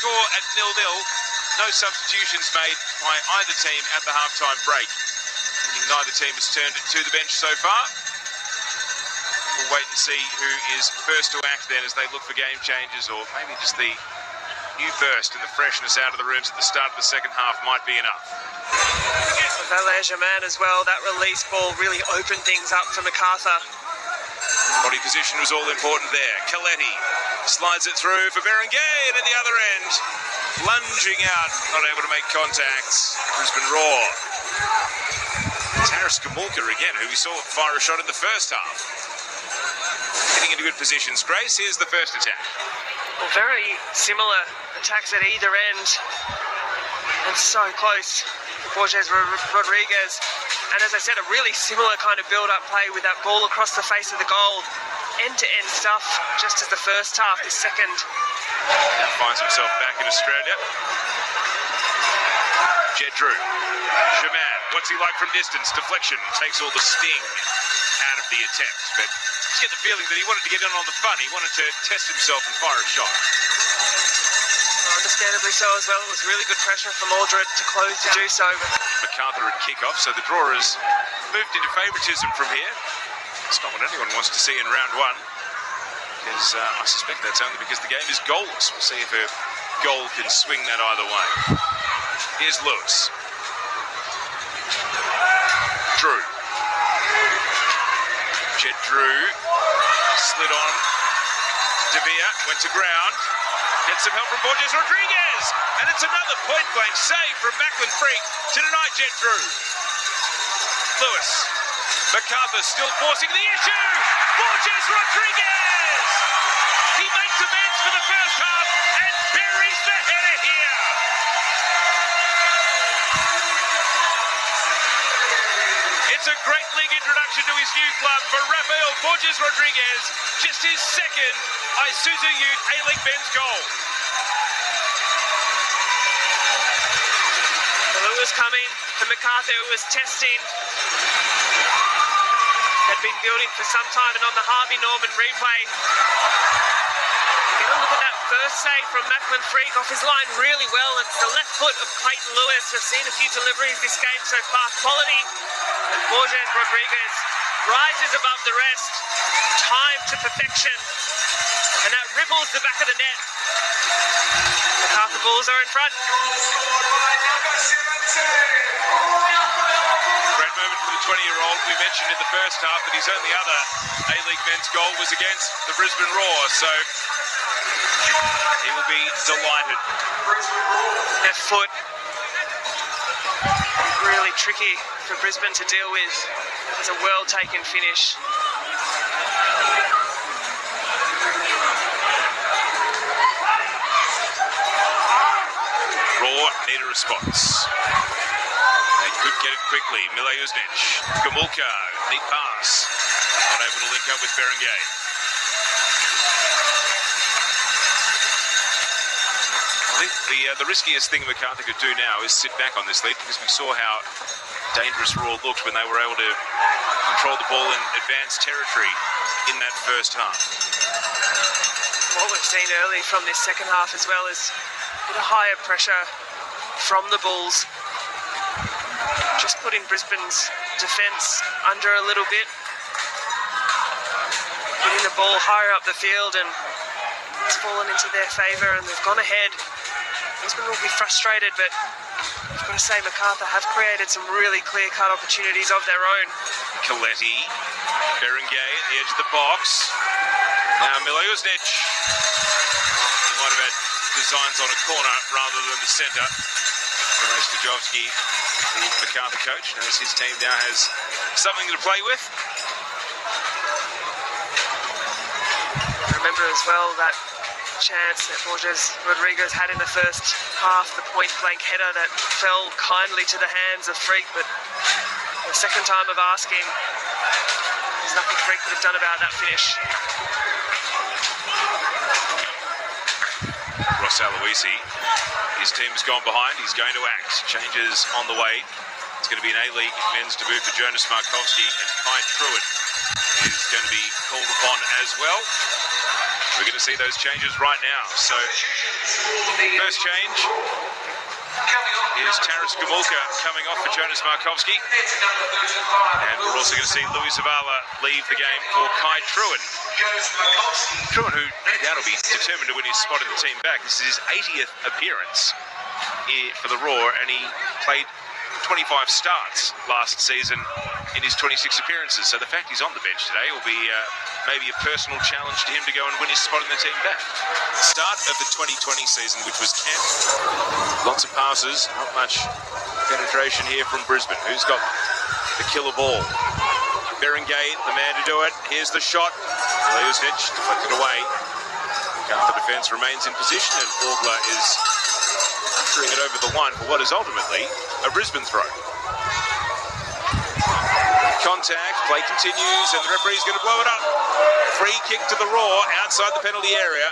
score at 0-0. No substitutions made by either team at the half-time break. Neither team has turned to the bench so far. We'll wait and see who is first to act then as they look for game changes, or maybe just the new burst and the freshness out of the rooms at the start of the second half might be enough. Valet-Germain as well, that release ball really opened things up for Macarthur. Body position was all important there. Coletti slides it through for Berengay, and at the other end, lunging out, not able to make contact, Brisbane Roar. Tersebut again, who we saw fire a shot in the first half. Getting into good positions. Grace, here's the first attack. Well, very similar attacks at either end, and so close for Borges Rodriguez. And as I said, a really similar kind of build-up play with that ball across the face of the goal. End-to-end stuff, just as the first half. The second now finds himself back in Australia. Jedru. Germain, what's he like from distance? Deflection takes all the sting out of the attempt. But just get the feeling that he wanted to get in on the fun. He wanted to test himself and fire a shot. Understandably so as well. It was really good pressure from Aldred to close to do so. Macarthur at kick-off, so the draw has moved into favouritism from here. It's not what anyone wants to see in round one, because I suspect that's only because the game is goalless. We'll see if a goal can swing that either way. Here's Lewis. Drew. Jedru slid on. De Villa went to ground. Gets some help from Borges Rodriguez. And it's another point-blank save from Macklin Freak to deny Jedru. Lewis. Macarthur still forcing the issue. Borges Rodriguez. He makes amends for the first half and buries the header here. It's a great league introduction to his new club for Rafael Borges Rodriguez. Just his second Isuzu Ute A-League men's goal. Well, it was coming for Macarthur. It was testing. Had been building for some time, and on the Harvey Norman replay, get a look at that first save from Macklin Freak off his line really well. It's the left foot of Clayton Lewis. We've seen a few deliveries this game so far. Quality. And Borges Rodriguez rises above the rest. Time to perfection. And that ripples the back of the net. Macarthur Bulls are in front. Great moment for the 20-year-old. We mentioned in the first half that his only other A-League men's goal was against the Brisbane Roar, so he will be delighted. Left foot. Really tricky for Brisbane to deal with. It was a well-taken finish. Roar need a response. They could get it quickly. Milayuznic, Gamulka, neat pass. Not able to link up with Berengay. I think the riskiest thing Macarthur could do now is sit back on this lead, because we saw how dangerous Roar looked when they were able to control the ball in advanced territory in that first half. What we've seen early from this second half as well is a bit of higher pressure from the Bulls. Just putting Brisbane's defence under a little bit. Getting the ball higher up the field, and it's fallen into their favour, and they've gone ahead. Brisbane will be frustrated, but I've got to say Macarthur have created some really clear-cut opportunities of their own. Coletti, Berengay at the edge of the box. Now Milayuznic. He might have had designs on a corner rather than the centre. Stojovski, the Macarthur coach, knows his team now has something to play with. Remember as well that chance that Borges Rodriguez had in the first half, the point-blank header that fell kindly to the hands of Freak, but the second time of asking, there's nothing Freak could have done about that finish. Ross Aloisi, his team's gone behind, he's going to act. Changes on the way. It's going to be an A-League men's debut for Jonas Markovski, and Kai Truitt is going to be called upon as well. We're going to see those changes right now. So, first change is Taras Gamulka coming off for Jonas Markovski. And we're also going to see Louis Zavala leave the game for Kai Truen. Truen, who no doubt will be determined to win his spot in the team back. This is his 80th appearance for the Roar, and he played 25 starts last season in his 26 appearances. So the fact he's on the bench today will be maybe a personal challenge to him to go and win his spot in the team back. Start of the 2020 season, which was camp. Lots of passes, not much penetration here from Brisbane. Who's got the killer ball? Berengay, the man to do it. Here's the shot. Leosnich deflected away. Macarthur defence remains in position, and Orgler is ushering it over the line for what is ultimately a Brisbane throw. Contact, play continues, and the referee's going to blow it up. Free kick to the Roar outside the penalty area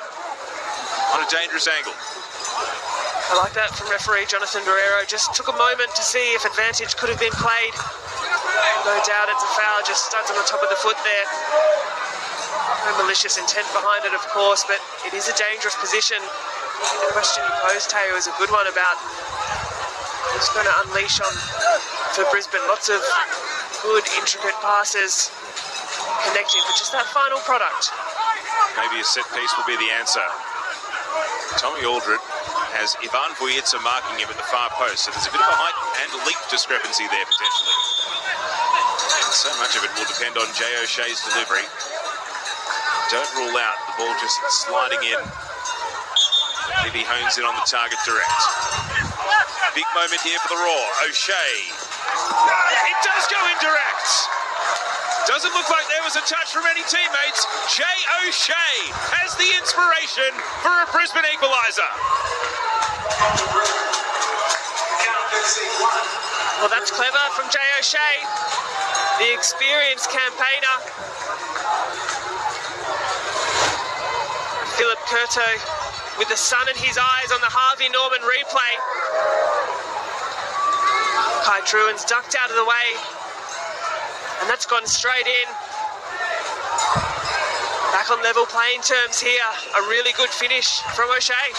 on a dangerous angle. I like that from referee Jonathan Barrero. Just took a moment to see if advantage could have been played. No doubt it's a foul, just studs on the top of the foot there. No malicious intent behind it, of course, but it is a dangerous position. The question you posed, Teo, is a good one about who's going to unleash on for Brisbane. Lots of good, intricate passes connecting, but just that final product. Maybe a set piece will be the answer. Tommy Aldred has Ivan Vujica marking him at the far post, so there's a bit of a height and a leap discrepancy there potentially. And so much of it will depend on Jay O'Shea's delivery. Don't rule out the ball just sliding in if he hones in on the target direct. Big moment here for the Roar. O'Shea. It does go indirect. Doesn't look like there was a touch from any teammates. Jay O'Shea has the inspiration for a Brisbane equaliser. Well, that's clever from Jay O'Shea, the experienced campaigner. Philip Curto with the sun in his eyes on the Harvey Norman replay. Kai Truen's ducked out of the way, and that's gone straight in. Back on level playing terms here. A really good finish from O'Shea.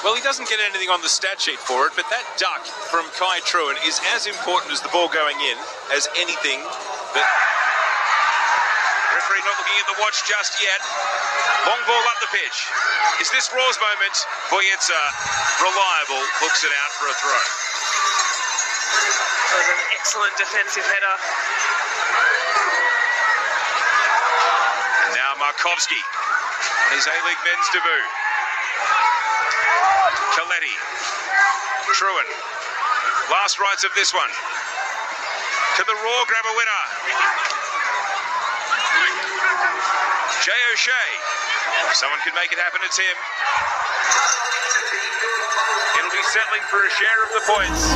Well, he doesn't get anything on the stat sheet for it, but that duck from Kai Truen is as important as the ball going in as anything that... Referee not looking at the watch just yet. Long ball up the pitch. Is this Roar's moment? Vujica, reliable, hooks it out for a throw. That was an excellent defensive header. And now Markovski on his A-League men's debut. Coletti, Truen, last rights of this one. Could the Roar grab a winner? Jay O'Shea. If someone can make it happen, it's him. It'll be settling for a share of the points.